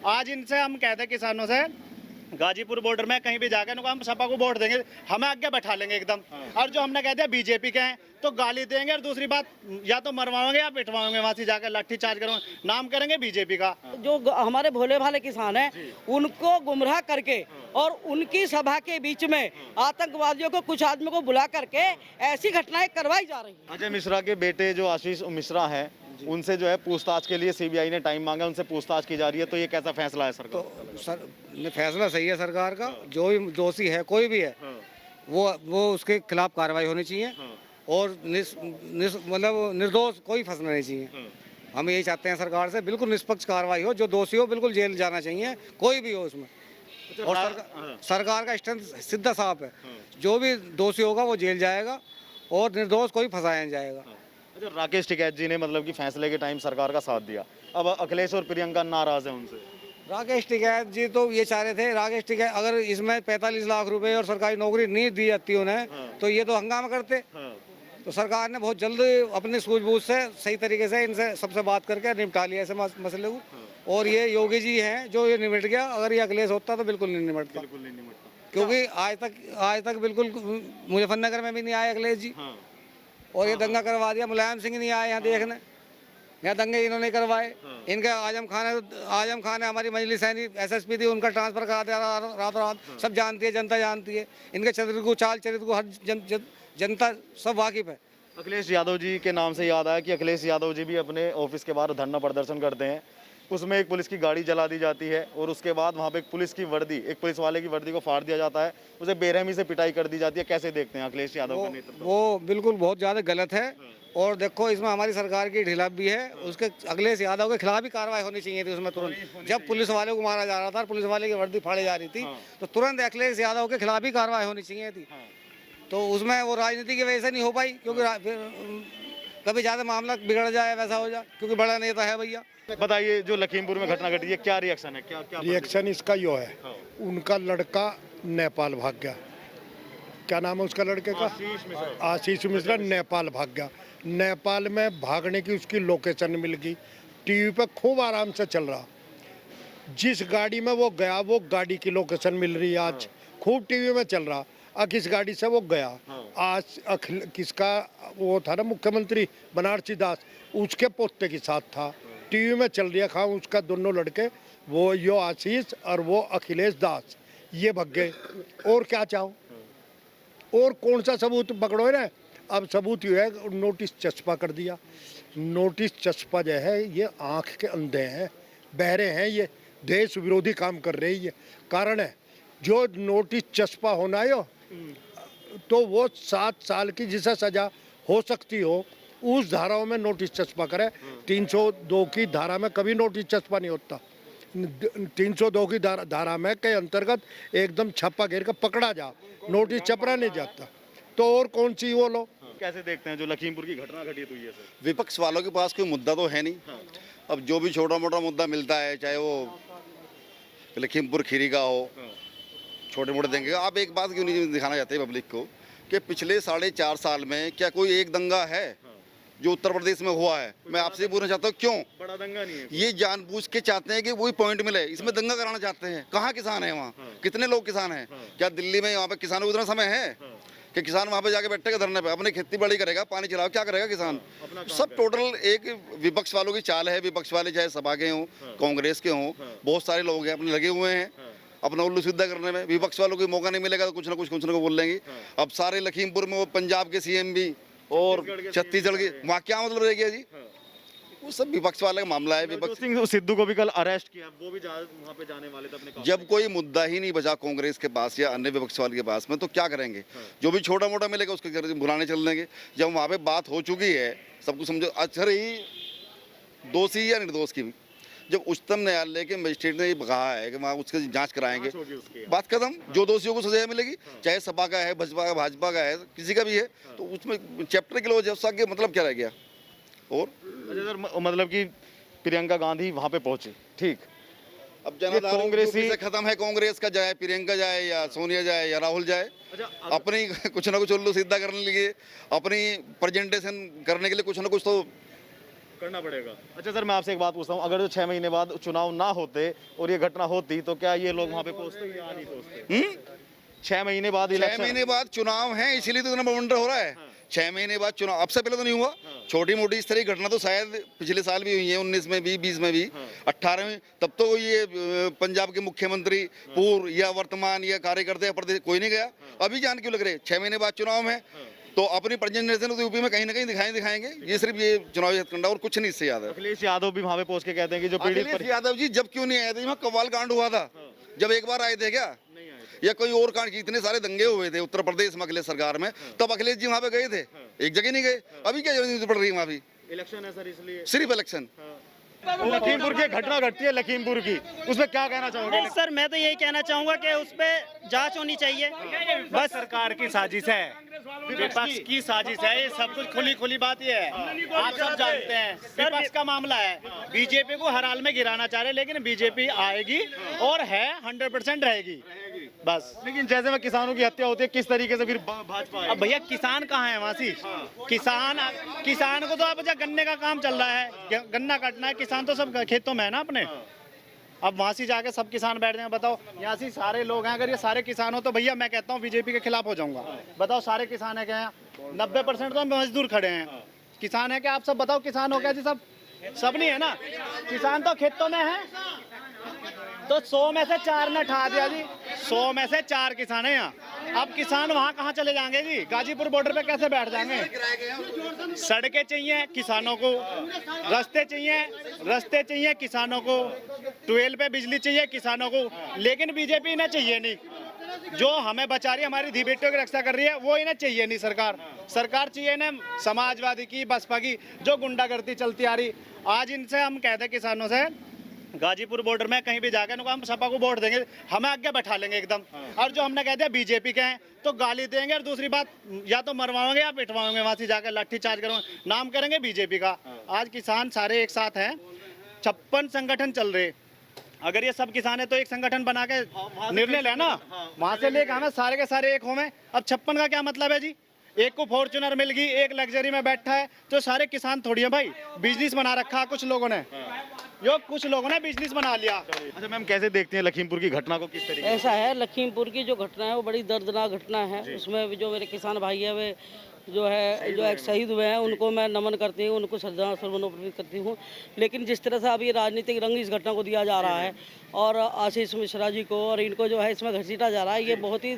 आज इनसे हम कहते हैं किसानों से, गाजीपुर बॉर्डर में कहीं भी जाकर इनको हम सपा को वोट देंगे, हमें आगे बैठा लेंगे एकदम। और जो हमने कह दिया बीजेपी के हैं तो गाली देंगे, और दूसरी बात या तो मरवाएंगे या पिटवाएंगे, वहां से जाकर लाठी चार्ज करेंगे, नाम करेंगे बीजेपी का। जो हमारे भोले भाले किसान हैं उनको गुमराह करके और उनकी सभा के बीच में आतंकवादियों को, कुछ आदमियों को बुला करके ऐसी घटनाएं करवाई जा रही हैं। अजय मिश्रा के बेटे जो आशीष मिश्रा हैं, उनसे जो है पूछताछ के लिए सीबीआई ने टाइम मांगा, उनसे पूछताछ की जा रही है, तो ये कैसा फैसला है सरकार? तो सर फैसला सही है सरकार का। जो भी दोषी है, कोई भी है, वो उसके खिलाफ कार्रवाई होनी चाहिए और मतलब निर्दोष कोई फंसना नहीं चाहिए। हम यही चाहते हैं सरकार से, बिल्कुल निष्पक्ष कार्रवाई हो, जो दोषी हो बिल्कुल जेल जाना चाहिए, कोई भी हो उसमें। और सरकार का स्टैंड सीधा साफ है, जो भी दोषी होगा वो जेल जाएगा और निर्दोष कोई फंसाया नहीं जाएगा। अच्छा, राकेश टिकैत जी ने मतलब कि फैसले के टाइम सरकार का साथ दिया, अब अखिलेश और प्रियंका नाराज है उनसे। राकेश टिकैत जी तो ये चाह रहे थे, राकेश टिकैत अगर इसमें 45 लाख रुपए और सरकारी नौकरी नहीं दी जाती उन्हें, तो ये तो हंगामा करते। तो सरकार ने बहुत जल्द अपनी सूझबूझ से सही तरीके से इनसे सबसे बात करके निपटा लिया ऐसे मसले को। और ये योगी जी हैं जो ये निपट गया, अगर ये अखिलेश होता तो बिल्कुल नहीं निपटता, क्योंकि आज तक बिल्कुल मुजफ्फरनगर में भी नहीं आए अखिलेश जी। और ये दंगा करवा दिया, मुलायम सिंह नहीं आए यहाँ देखने, यहाँ दंगे इन्होंने करवाए। इनका आजम खान है, हमारी मजलिस सैनी SSP थी, उनका ट्रांसफर करा दिया रात, सब जानती है, जनता जानती है इनके चरित्र को, चाल चरित्र को हर जनता सब वाकिफ है। अखिलेश यादव जी के नाम से याद आया कि अखिलेश यादव जी भी अपने ऑफिस के बाहर धरना प्रदर्शन करते हैं, उसमें एक पुलिस की गाड़ी जला दी जाती है और उसके बाद वहाँ पे एक पुलिस वाले की वर्दी को फाड़ दिया जाता है, उसे बेरहमी से पिटाई कर दी जाती है। कैसे देखते हैं अखिलेश यादव का नेतृत्व? वो बिल्कुल बहुत ज़्यादा गलत है। और देखो इसमें हमारी सरकार की ढिलाप भी है, उसके अखिलेश यादव के खिलाफ भी कार्रवाई होनी चाहिए थी उसमें तुरंत। जब पुलिस वाले को मारा जा रहा था, पुलिस वाले की वर्दी फाड़ी जा रही थी, तो तुरंत अखिलेश यादव के खिलाफ भी कार्रवाई होनी चाहिए थी। तो उसमें वो राजनीति की वजह से नहीं हो पाई, क्योंकि कभी ज़्यादा मामला बिगड़ जाए, वैसा हो जाए, क्योंकि बड़ा नेता है भैया। बताइए, जो लखीमपुर में घटना घटी है, क्या रिएक्शन है? क्या रिएक्शन इसका यो है, उनका लड़का नेपाल भाग गया। क्या नाम है उसका लड़के का? आशीष मिश्रा नेपाल भाग गया। नेपाल में भागने की उसकी लोकेशन मिल गई, टीवी पे खूब आराम से चल रहा। जिस गाड़ी में वो गया, वो गाड़ी की लोकेशन मिल रही है आज, खूब टीवी में चल रहा। किस गाड़ी से वो गया, आज किसका वो था ना मुख्यमंत्री बनारसी दास, उसके पोते के साथ था, टीवी में चल रही है। उसका दोनों लड़के, वो यो आशीष और वो अखिलेश दास, ये भाग गए। और क्या चाहो, और कौन सा सबूत पकड़ो ना? अब सबूत ये है, नोटिस चस्पा कर दिया। नोटिस चस्पा जो है, ये आंख के अंधे हैं, बहरे हैं, ये देश विरोधी काम कर रहे हैं। ये कारण है, जो नोटिस चस्पा होना है तो वो 7 साल की जिसे सजा हो सकती हो, उस धाराओं में नोटिस चस्पा करे। 302 की धारा में कभी नोटिस चस्पा नहीं होता। 302 की धारा में के अंतर्गत एकदम छापा घेर कर पकड़ा जा, नोटिस छपरा नहीं जाता। तो और कौन सी वो लो? कैसे देखते हैं जो लखीमपुर की घटना घटी तो ये सर? विपक्ष वालों के पास कोई मुद्दा तो है नहीं। अब जो भी छोटा मोटा मुद्दा मिलता है, चाहे वो लखीमपुर खीरी का हो, छोटे मोटे देंगे। आप एक बात क्यों नहीं दिखाना चाहते पब्लिक को कि पिछले 4.5 साल में क्या कोई एक दंगा है जो उत्तर प्रदेश में हुआ है? मैं आपसे पूछना चाहता हूँ, क्यों बड़ा दंगा नहीं है? ये जानबूझ के चाहते हैं कि वही पॉइंट मिले, इसमें दंगा कराना चाहते हैं। कहाँ किसान है वहाँ? कितने लोग किसान हैं? क्या दिल्ली में यहाँ पे किसानों को उतना समय है कि किसान वहाँ पे जाके बैठेगा धरने पे, अपनी खेती बाड़ी करेगा, पानी चलाओ, क्या करेगा किसान? सब टोटल एक विपक्ष वालों की चाल है। विपक्ष वाले चाहे सपा के हों, कांग्रेस के हों, बहुत सारे लोग हैं अपने लगे हुए हैं अपना उल्लू सीधा करने में। विपक्ष वालों को मौका नहीं मिलेगा तो कुछ ना कुछ बोल लेंगे। अब सारे लखीमपुर में वो पंजाब के CM भी और छत्तीसगढ़ के, वहाँ क्या मतलब रह गया जी? वो सब विपक्ष वाले का मामला है। विपक्ष सिंह सिद्धू को भी कल अरेस्ट किया, वो भी वहाँ पे जाने वाले थे अपने। जब कोई मुद्दा ही नहीं बचा कांग्रेस के पास या अन्य विपक्ष वाले के पास में, तो क्या करेंगे? जो भी छोटा मोटा मिलेगा उसके बुलाने चल देंगे। जब वहाँ पे बात हो चुकी है, सब कुछ समझो, अच्छा रही दोषी या निर्दोष की, जब उच्चतम न्यायालय के मजिस्ट्रेट ने ये कहा है कि वहाँ उसकी जांच कराएंगे, बात खत्म। जो दोषियों को सजा मिलेगी, चाहे सपा का है, भाजपा का है, किसी का भी है, तो उसमें चैप्टर के लोग आगे मतलब क्या रह गया? और सर मतलब कि प्रियंका गांधी वहाँ पे पहुंची, ठीक। अब जनाधार कांग्रेस से खत्म है, कांग्रेस का जाए, प्रियंका जाए या सोनिया जाए या राहुल जाए, अपनी कुछ ना कुछ उल्लू सीधा करने के लिए, अपनी प्रेजेंटेशन करने के लिए कुछ ना कुछ तो करना पड़ेगा। अच्छा सर, मैं आपसे एक बात पूछता हूँ, अगर जो 6 महीने बाद चुनाव ना होते और ये घटना होती तो क्या ये लोग वहाँ पे पहुँचते या नहीं पहुँचते? 6 महीने बाद 6 इलेक्शन, महीने बाद चुनाव है, इसीलिए तो इतना बवंडर हो रहा है। 6 महीने बाद चुनाव, अब से पहले तो नहीं हुआ। छोटी मोटी इस तरह की घटना तो शायद पिछले साल भी हुई है, 19 में भी, 20 में भी, 18 में। तब तो ये पंजाब के मुख्यमंत्री पूर्व या वर्तमान या कार्यकर्ता या प्रदेश कोई नहीं गया। अभी जान क्यों लग रहे? 6 महीने बाद चुनाव है तो अपनी प्रेजेंट जनरेशन तो यूपी में कहीं ना कहीं दिखाएंगे। ये सिर्फ ये चुनावी हथकंडा और कुछ नहीं इससे याद है। अखिलेश यादव भी वहाँ पे पहुँच के कहते हैं कि जो पीड़ित अखिलेश यादव जी जब क्यों नहीं आए थे? वहाँ कव्वाल कांड हुआ था, जब एक बार आए थे क्या? या कोई और कांड की इतने सारे दंगे हुए थे उत्तर प्रदेश में अखिलेश सरकार में, तब अखिलेश जी वहाँ पे गए थे? एक जगह नहीं गए। अभी क्या जरूरत पड़ रही है वहाँ भी? इलेक्शन है सर, इसलिए सिर्फ इलेक्शन। लखीमपुर की एक घटना घटती है, लखीमपुर की, उसमें क्या कहना चाहोगे? नहीं सर, मैं तो यही कहना चाहूंगा कि उस पर जांच होनी चाहिए। बस सरकार की साजिश है, विपक्ष की साजिश है, ये सब कुछ खुली खुली बात ये है, आप सब जानते हैं। विपक्ष का मामला है, बीजेपी को हर हाल में गिराना चाह रहे, लेकिन बीजेपी आएगी और है 100% रहेगी बस। लेकिन जैसे में किसानों की हत्या होती है, किस तरीके से फिर भाजपा अब भैया किसान कहाँ है वासी? किसान को तो अब जब गन्ने का काम चल रहा है, गन्ना काटना है, किसान तो सब खेतों में है ना अपने। अब वहाँ से जाके सब किसान बैठ जाए, बताओ यहाँ से सारे लोग हैं, अगर ये सारे किसान हो तो भैया मैं कहता हूँ बीजेपी के खिलाफ हो जाऊंगा। बताओ सारे किसान है क्या? 90% तो मजदूर खड़े हैं, किसान है क्या? आप सब बताओ, किसान हो क्या जी? सब नहीं है ना, किसान तो खेतों में है। तो 100 में से 4 ने ठा दिया जी, 100 में से 4 किसान है यहाँ। अब किसान वहाँ कहाँ चले जाएंगे जी? गाजीपुर बॉर्डर पे कैसे बैठ जाएंगे? सड़कें चाहिए किसानों को, रास्ते चाहिए किसानों को, ट्यूबवेल पे बिजली चाहिए किसानों को, लेकिन बीजेपी इन्हें चाहिए नहीं। जो हमें बचा रही है, हमारी धी बेटियों की रक्षा कर रही है, वो इन्हें चाहिए नहीं। सरकार चाहिए इन्हें समाजवादी की, बसपा की, जो गुंडागर्दी चलती आ रही। आज इनसे हम कहते हैं किसानों से, गाजीपुर बॉर्डर में कहीं भी जाकर उनको हम सपा को वोट देंगे, हमें आगे बैठा लेंगे एकदम। और जो हमने कह दिया बीजेपी के हैं तो गाली देंगे, और दूसरी बात या तो मरवाएंगे या पिटवाएंगे, वहां से जाकर लाठी चार्ज करेंगे, नाम करेंगे बीजेपी का। आज किसान सारे एक साथ हैं, 56 संगठन चल रहे। अगर ये सब किसान है तो एक संगठन बना के निर्णय लेना, वहां से लेकर हमें सारे के सारे एक हो में। अब 56 का क्या मतलब है जी? एक को फॉर्च्यूनर मिल गई, एक लग्जरी में बैठा है, तो सारे किसान थोड़ी है भाई। बिजनेस बना रखा कुछ लोगों ने, कुछ लोगों ने बिजनेस बना लिया। अच्छा मैम, कैसे देखते हैं लखीमपुर की घटना को? किस तरीके? ऐसा है, लखीमपुर की जो घटना है वो बड़ी दर्दनाक घटना है। उसमें जो मेरे किसान भाई है वे जो एक शहीद हुए हैं, उनको मैं नमन करती हूँ, उनको श्रद्धांजलि अर्पित करती हूँ। लेकिन जिस तरह से अभी राजनीतिक रंग इस घटना को दिया जा रहा है और आशीष मिश्रा जी को और इनको जो है इसमें घसीटा जा रहा है, ये बहुत ही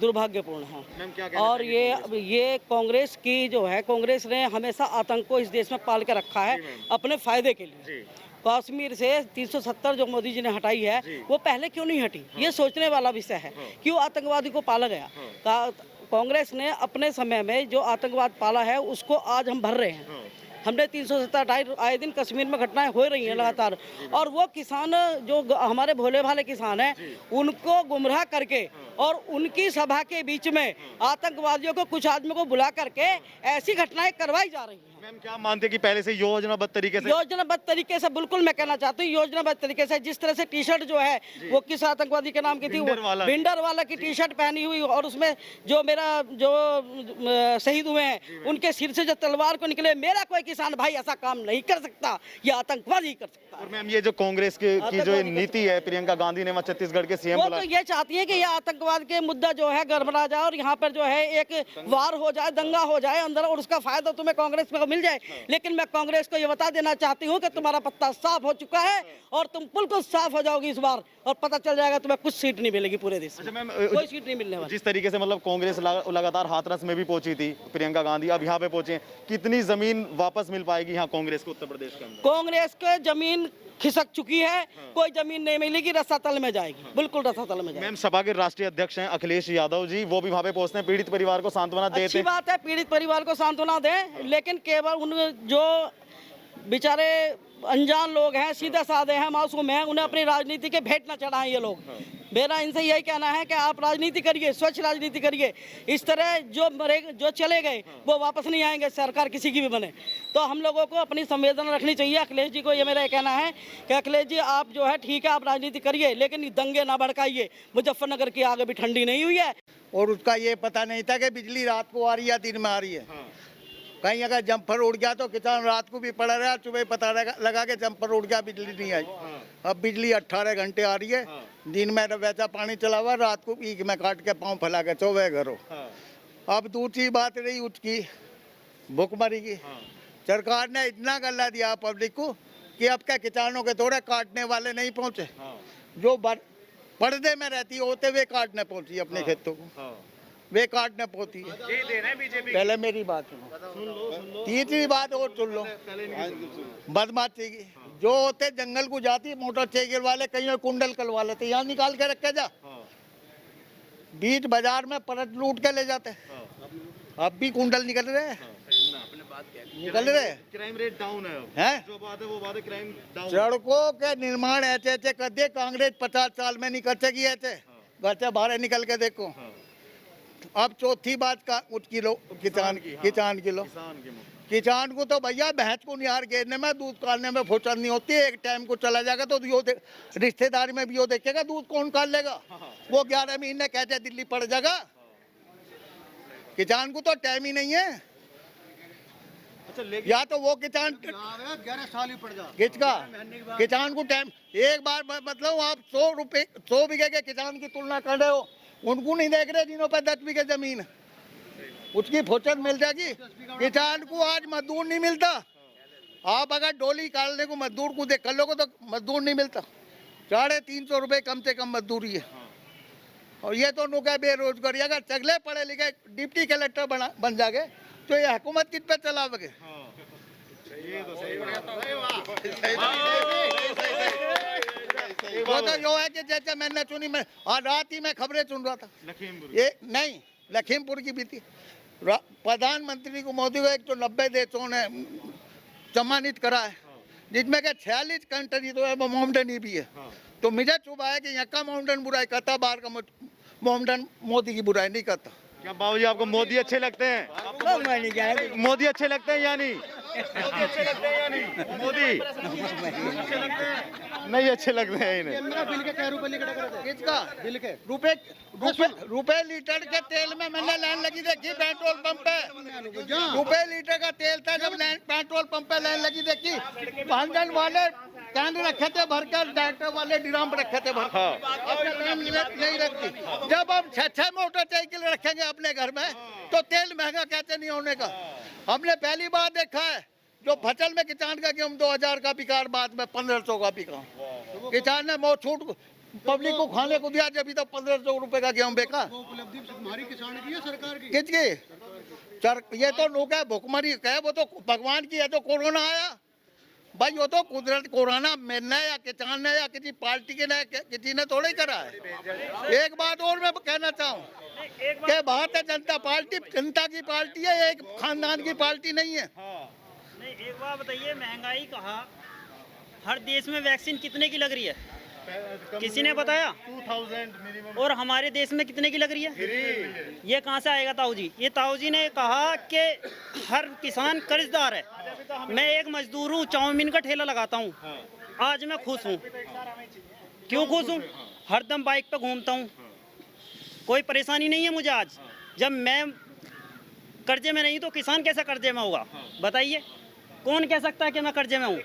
दुर्भाग्यपूर्ण है। और ये कांग्रेस की जो है, कांग्रेस ने हमेशा आतंक को इस देश में पाल के रखा है अपने फायदे के लिए। कश्मीर से 370 जो मोदी जी ने हटाई है, वो पहले क्यों नहीं हटी? ये सोचने वाला विषय है। क्यों आतंकवादी को पाला गया? कांग्रेस ने अपने समय में जो आतंकवाद पाला है उसको आज हम भर रहे हैं। हमने 370 हटाई, आए दिन कश्मीर में घटनाएं हो रही हैं लगातार। और वो किसान जो हमारे भोले भाले किसान हैं, उनको गुमराह करके और उनकी सभा के बीच में आतंकवादियों को, कुछ आदमियों को बुला करके ऐसी घटनाएं करवाई जा रही हैं। मैम क्या मानते हैं कि पहले से योजनाबद्ध तरीके से बिल्कुल मैं कहना चाहती हूँ, योजनाबद्ध तरीके से। जिस तरह से टी शर्ट जो है वो किस आतंकवादी के नाम की थी, भिंडर वाला की टी शर्ट पहनी हुई, और उसमें जो शहीद हुए हैं उनके सिर से जो तलवार को निकले, मेरा कोई किसान भाई ऐसा काम नहीं कर सकता, ये आतंकवादी कर सकता है। और मैम ये जो कांग्रेस की जो नीति है, प्रियंका गांधी ने छत्तीसगढ़ के सीएम वो तो ये चाहती है कि ये आतंकवाद के मुद्दा जो है गड़बड़ा जाए और यहाँ पर जो है एक वार हो जाए, दंगा हो जाए अंदर, और उसका फायदा तुम्हें कांग्रेस में मिल जाए। लेकिन मैं कांग्रेस को ये बता देना चाहती हूँ कि तुम्हारा पत्ता साफ हो चुका है और तुम बिल्कुल साफ हो जाओगी इस बार, और पता चल जाएगा तुम्हें कुछ सीट नहीं मिलेगी पूरे देश में। कोई सीट नहीं मिलने वाली। जिस तरीके से कांग्रेस लगातार हाथरस में भी पहुंची थी, प्रियंका गांधी अब यहाँ पे पहुंचे, कितनी जमीन वापस मिल पाएगी यहाँ कांग्रेस को उत्तर प्रदेश के अंदर? कांग्रेस को जमीन खिसक चुकी है, कोई जमीन नहीं मिलेगी, रसातल में जाएगी, बिल्कुल रसातल में जाएगी। मैम सपा के राष्ट्रीय अध्यक्ष हैं अखिलेश यादव जी, वो भी वहाँ पे पहुंचते हैं, पीड़ित परिवार को सांत्वना देते हैं। अच्छी बात है, पीड़ित परिवार को सांत्वना दें, लेकिन केवल उन जो बेचारे अनजान लोग हैं, सीधे साधे हैं, मासूम हैं, उन्हें अपनी राजनीति के भेंट न चढ़ाएं ये लोग। मेरा इनसे यही कहना है कि आप राजनीति करिए, स्वच्छ राजनीति करिए। इस तरह जो चले गए वो वापस नहीं आएंगे, सरकार किसी की भी बने। तो हम लोगों को अपनी संवेदना रखनी चाहिए। अखिलेश जी को ये मेरा कहना है कि अखिलेश जी आप जो है ठीक है, आप राजनीति करिए, लेकिन दंगे ना भड़काइए। मुजफ्फरनगर की आग अभी ठंडी नहीं हुई है। और उसका ये पता नहीं था कि बिजली रात को आ रही है या दिन में आ रही है। कहीं अगर जम्पर उड़ गया तो किसान रात को भी पड़ा रहा, सुबह पता लगा के जम्पर उड़ गया, बिजली नहीं आई। अब बिजली 18 घंटे आ रही है, दिन में तो वैसा पानी चला हुआ, रात को ईख में काट के पाँव फैला के सोवे घरों। अब दूसरी बात रही उसकी भुखमरी की, सरकार ने इतना गल्ला दिया पब्लिक को कि अब क्या किसानों के थोड़े काटने वाले नहीं पहुंचे, जो पर्दे में रहती होते वे काटने पहुंची अपने खेतों को, वे काटने पहुंची है। पहले मेरी बात सुनो, तीसरी बात और सुन लो, बदमाशी की जो होते जंगल को जाती मोटरसाइकिल वाले कहीं कुंडल कलवा लेते, यहाँ निकाल के रखे जा, बीच बाजार में परत लूट के ले जाते। अब भी कुंडल निकल रहे हैं, निकल रहे। क्राइम रेट डाउन है, जो बात है वो बात है, क्राइम डाउन। सड़कों के निर्माण ऐसे ऐसे कर दिए, कांग्रेस 50 साल में नहीं कर सकी ऐसे, घर से बाहर निकल के देखो। अब चौथी बात का उसकी लो किसान की लो, किसान को तो भैया भैंस को निहार घेरने में, दूध काटने में फुर्सत नहीं होती। एक टाइम को चला जाएगा तो रिश्तेदारी में भी वो देखेगा दूध कौन काट लेगा, वो 11 महीने कैसे दिल्ली पड़ जाएगा। किसान को तो टाइम ही नहीं है। या तो वो किसान 11 साल ही पड़ जा, किसका किसान को टाइम, एक बार मतलब आप 100 बीघे के किसान की तुलना कर रहे हो, उनको नहीं देख रहे जिन्हों पर 10 बीघे जमीन है, उसकी फुर्सत मिल जाएगी। किसान को आज मजदूर नहीं मिलता, आप अगर डोली काटने को मजदूर को देख कर लोगे तो मजदूर नहीं मिलता, 350 रुपये कम से कम मजदूरी है। और ये तो नुका बेरोजगारी, अगर चगले पढ़े लिखे डिप्टी कलेक्टर बन जागे तो ये हुकूमत किस पे चलाओगे। वो तो जो है कि जैसे मैंने सुनी, मैं आज रात ही मैं खबरें सुन रहा था, ये नहीं लखीमपुर की भी थी, प्रधानमंत्री को मोदी को 190 देशों ने सम्मानित करा है, जिसमें के 46 कंट्री तो है मोमडन भी है। तो मुझे चुभा है कि यहाँ का मोमडन बुराई करता, बाहर का मोमडन मोदी की बुराई नहीं करता। क्या बाबूजी आपको मोदी अच्छे लगते हैं? मोदी अच्छे लगते हैं या नहीं? मोदी अच्छे लगते हैं या नहीं? मोदी नहीं अच्छे लगते हैं इन्हें। बिल के क्या रुपए लीटर के तेल में मैंने लाइन लगी देखी पेट्रोल पंप पे, रुपए लीटर का तेल था जब पेट्रोल पंप पे लाइन लगी देखी, वाहन वाले कैन रखे थे भरकर, डॉक्टर वाले ड्राम रखे थे भरकर, नहीं रखती। जब हम 6 मोटरसाइकिल रखेंगे अपने घर में तो तेल महंगा कैसे नहीं होने का। हमने पहली बार देखा है जो फसल में किसान का गेहूं 2000 का बिका, बाद में 1500 का बिका। किसान ने बहुत छूट पब्लिक को खाने को दिया, जब तो 1500 रुपए का गेहूं बेचा। उपलब्धि हमारी किसान की है, सरकार की किसकी? ये तो लोग है भुखमरी है, वो तो भगवान की है। तो कोरोना आया भाई, वो तो कुदरत, कोरोना मैंने या किसान ने या किसी पार्टी के ने किसी ने थोड़ा ही करा है। एक बात और मैं कहना चाहूँ कि भारतीय जनता पार्टी जनता की पार्टी है, एक खानदान की पार्टी नहीं है। नहीं, एक बात बताइए, महंगाई कहा, हर देश में वैक्सीन कितने की लग रही है? किसी ने बताया? 2000 मिनिमम। और हमारे देश में कितने की लग रही है? ये कहाँ से आएगा ताऊ जी? ये ताऊ जी ने कहा कि हर किसान कर्जदार है। मैं एक मजदूर हूँ, चाउमीन का ठेला लगाता हूँ, आज मैं खुश हूँ। क्यों खुश हूँ? हरदम बाइक पे घूमता हूँ, कोई परेशानी नहीं है मुझे। आज जब मैं कर्जे में नहीं तो किसान कैसे कर्जे में होगा? बताइए, कौन कह सकता है कि मैं कर्जे में हूँ?